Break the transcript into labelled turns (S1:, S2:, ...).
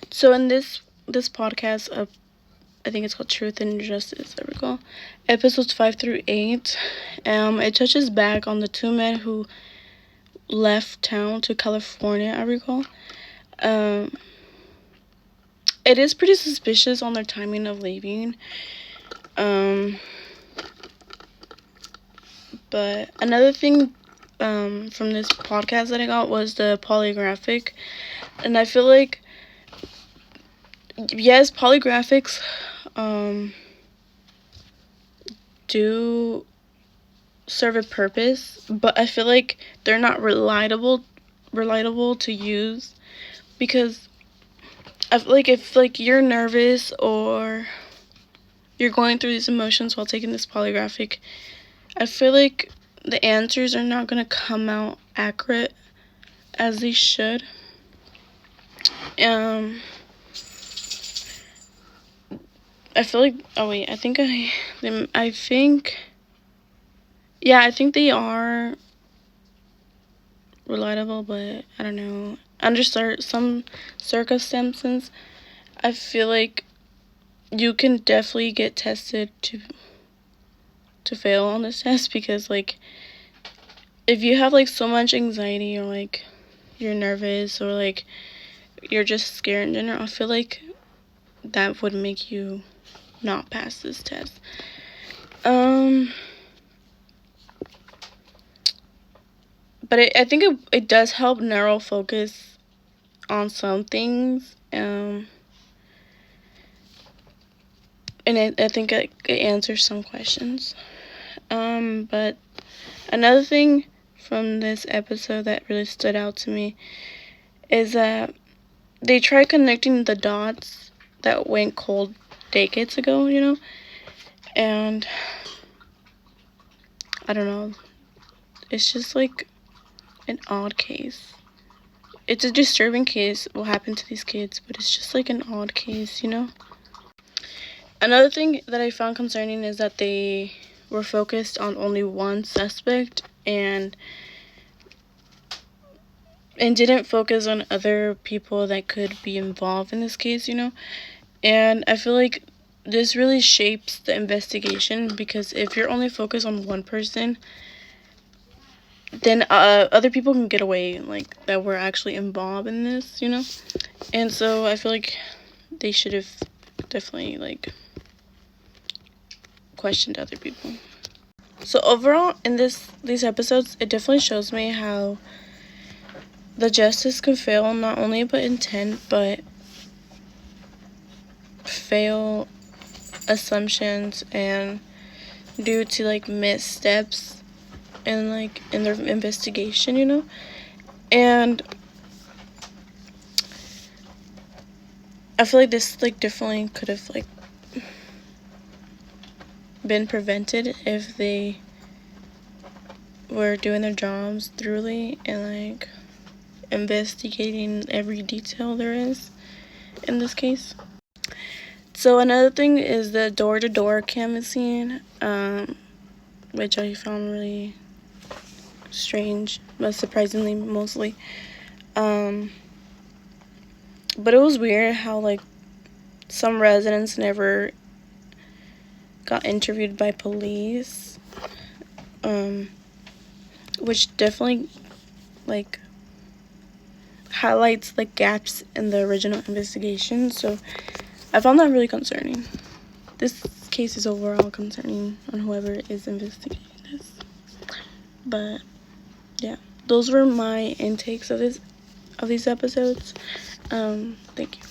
S1: So in this podcast, I think it's called Truth and Justice, I recall, episodes 5 through 8. It touches back on the two men who left town to California, I recall. Um, it is pretty suspicious on their timing of leaving. But another thing from this podcast that I got was the polygraphic. And I feel like, yes, polygraphics do serve a purpose, but I feel like they're not relatable to use, because I feel like if like you're nervous or you're going through these emotions while taking this polygraphic, I feel like the answers are not going to come out accurate as they should. I feel like, oh wait, I think they are relatable, but I don't know. Under some circumstances, I feel like you can definitely get tested to fail on this test, because like if you have like so much anxiety, or like you're nervous, or like you're just scared in general, I feel like that would make you not pass this test. But I think it does help narrow focus on some things. And I think it answers some questions. But another thing from this episode that really stood out to me is that they try connecting the dots that went cold decades ago, and I don't know, it's just like an odd case. It's a disturbing case, what happened to these kids, but it's just like an odd case. Another thing that I found concerning is that they were focused on only one suspect and didn't focus on other people that could be involved in this case, And I feel like this really shapes the investigation, because if you're only focused on one person, then other people can get away, like, that were actually involved in this, And so I feel like they should have definitely, like, questioned other people. So overall, in these episodes, it definitely shows me how the justice can fail not only by intent, but fail assumptions and due to like missteps and like in their investigation, And I feel like this like definitely could have like been prevented if they were doing their jobs thoroughly and like investigating every detail there is in this case. So another thing is the door-to-door canvassing, which I found really strange, but surprisingly mostly. But it was weird how like some residents never got interviewed by police, which definitely like highlights like gaps in the original investigation. So I found that really concerning. This case is overall concerning on whoever is investigating this. But yeah, those were my intakes of these episodes. Thank you.